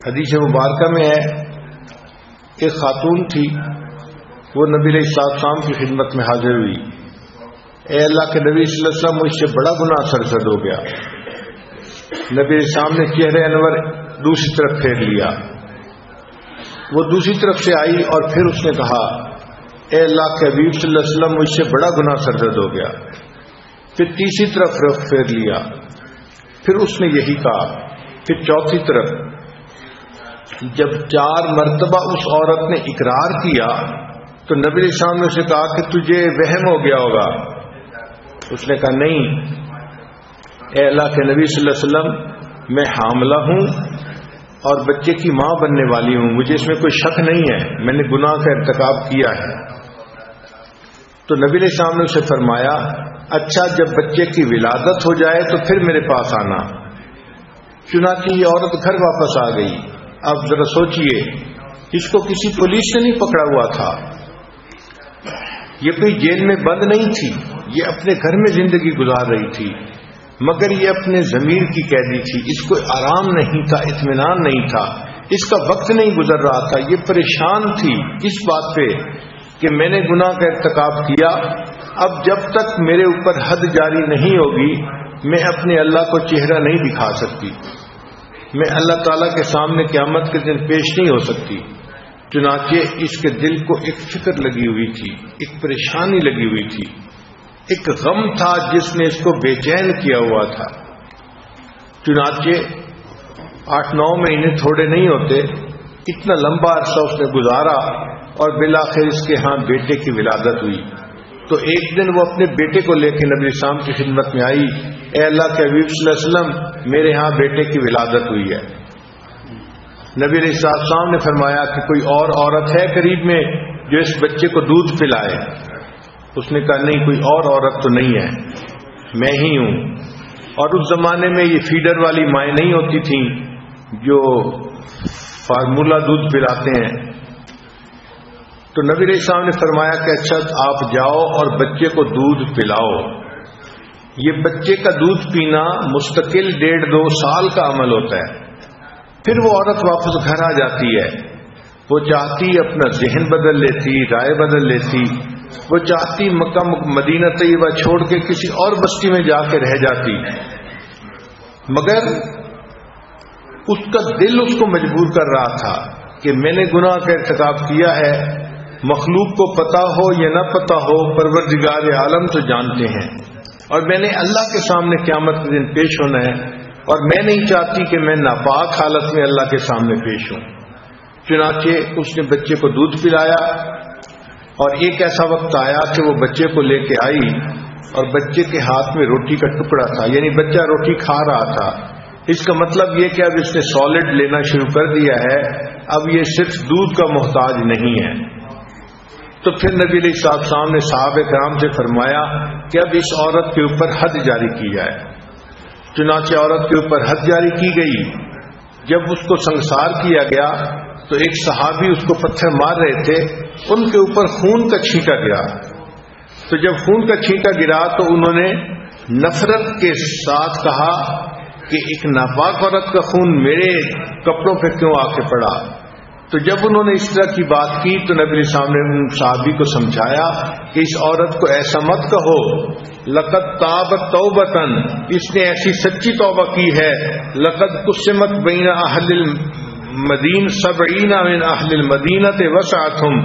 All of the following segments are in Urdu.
حدیث مبارکہ میں ہے ایک خاتون تھی، وہ نبی علیہ السلام کی خدمت میں حاضر ہوئی. اے اللہ کے نبی صلی اللہ علیہ وسلم، مجھ سے بڑا گناہ سرزد ہو گیا. نبی علیہ السلام نے چہرے انور دوسری طرف پھیر لیا. وہ دوسری طرف سے آئی اور پھر اس نے کہا اے اللہ کے حبیب صلی اللہ علیہ وسلم، مجھ سے بڑا گناہ سرزد ہو گیا. پھر تیسری طرف رخ پھیر لیا. پھر اس نے یہی کہا. پھر چوتھی طرف. جب 4 مرتبہ اس عورت نے اقرار کیا تو نبی علیہ السلام نے اسے کہا کہ تجھے وہم ہو گیا ہوگا. اس نے کہا نہیں اے اللہ کے نبی صلی اللہ علیہ وسلم، میں حاملہ ہوں اور بچے کی ماں بننے والی ہوں، مجھے اس میں کوئی شک نہیں ہے، میں نے گناہ کا ارتکاب کیا ہے. تو نبی علیہ السلام نے اسے فرمایا اچھا جب بچے کی ولادت ہو جائے تو پھر میرے پاس آنا. چنانچہ یہ عورت گھر واپس آ گئی. اب ذرا سوچئے، اس کو کسی پولیس نے نہیں پکڑا ہوا تھا، یہ کوئی جیل میں بند نہیں تھی، یہ اپنے گھر میں زندگی گزار رہی تھی، مگر یہ اپنے ضمیر کی قیدی تھی. اس کو آرام نہیں تھا، اطمینان نہیں تھا، اس کا وقت نہیں گزر رہا تھا. یہ پریشان تھی اس بات پہ کہ میں نے گناہ کا ارتکاب کیا، اب جب تک میرے اوپر حد جاری نہیں ہوگی میں اپنے اللہ کو چہرہ نہیں دکھا سکتی، میں اللہ تعالیٰ کے سامنے قیامت کے دن پیش نہیں ہو سکتی. چنانچہ اس کے دل کو ایک فکر لگی ہوئی تھی، ایک پریشانی لگی ہوئی تھی، ایک غم تھا جس نے اس کو بے چین کیا ہوا تھا. چنانچہ 8-9 مہینے تھوڑے نہیں ہوتے، اتنا لمبا عرصہ اس نے گزارا اور بالآخر اس کے ہاں بیٹے کی ولادت ہوئی. تو ایک دن وہ اپنے بیٹے کو لے کے نبی السلام کی خدمت میں آئی. اے اللہ کے حبیب صلی اللہ علیہ وسلم، میرے ہاں بیٹے کی ولادت ہوئی ہے. نبی علیہ السلام نے فرمایا کہ کوئی اور عورت ہے قریب میں جو اس بچے کو دودھ پلائے؟ اس نے کہا نہیں، کوئی اور عورت تو نہیں ہے، میں ہی ہوں. اور اس زمانے میں یہ فیڈر والی مائیں نہیں ہوتی تھیں جو فارمولا دودھ پلاتے ہیں. تو نبی علیہ السلام نے فرمایا کہ اچھا آپ جاؤ اور بچے کو دودھ پلاؤ. یہ بچے کا دودھ پینا مستقل 1.5-2 سال کا عمل ہوتا ہے. پھر وہ عورت واپس گھر آ جاتی ہے. وہ چاہتی اپنا ذہن بدل لیتی، رائے بدل لیتی، وہ چاہتی مکہ مدینہ طیبہ چھوڑ کے کسی اور بستی میں جا کے رہ جاتی، مگر اس کا دل اس کو مجبور کر رہا تھا کہ میں نے گناہ کا ارتکاب کیا ہے. مخلوق کو پتا ہو یا نہ پتا ہو، پروردگار عالم تو جانتے ہیں، اور میں نے اللہ کے سامنے قیامت کے دن پیش ہونا ہے، اور میں نہیں چاہتی کہ میں ناپاک حالت میں اللہ کے سامنے پیش ہوں. چنانچہ اس نے بچے کو دودھ پلایا، اور ایک ایسا وقت آیا کہ وہ بچے کو لے کے آئی اور بچے کے ہاتھ میں روٹی کا ٹکڑا تھا، یعنی بچہ روٹی کھا رہا تھا. اس کا مطلب یہ کہ اب اس نے سالڈ لینا شروع کر دیا ہے، اب یہ صرف دودھ کا محتاج نہیں ہے. تو پھر نبی علیہ السلام نے صحابہ کرام سے فرمایا کہ اب اس عورت کے اوپر حد جاری کی جائے. چنانچہ عورت کے اوپر حد جاری کی گئی. جب اس کو سنسار کیا گیا تو ایک صحابی اس کو پتھر مار رہے تھے، ان کے اوپر خون کا چھینٹا گرا. تو جب خون کا چھینٹا گرا تو انہوں نے نفرت کے ساتھ کہا کہ ایک ناپاک عورت کا خون میرے کپڑوں پہ کیوں آ کے پڑا. تو جب انہوں نے اس طرح کی بات کی تو نبی علیہ السلام نے ان صحابی کو سمجھایا کہ اس عورت کو ایسا مت کہو، لقد تابت توبتن، اس نے ایسی سچی توبہ کی ہے، لقد قسمت بین اہل المدین 70 من اہل المدینہ وسعتہم،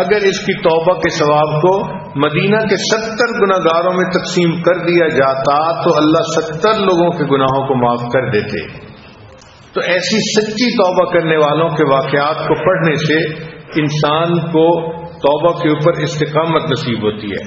اگر اس کی توبہ کے ثواب کو مدینہ کے 70 گناہگاروں میں تقسیم کر دیا جاتا تو اللہ 70 لوگوں کے گناہوں کو معاف کر دیتے. تو ایسی سچی توبہ کرنے والوں کے واقعات کو پڑھنے سے انسان کو توبہ کے اوپر استقامت نصیب ہوتی ہے.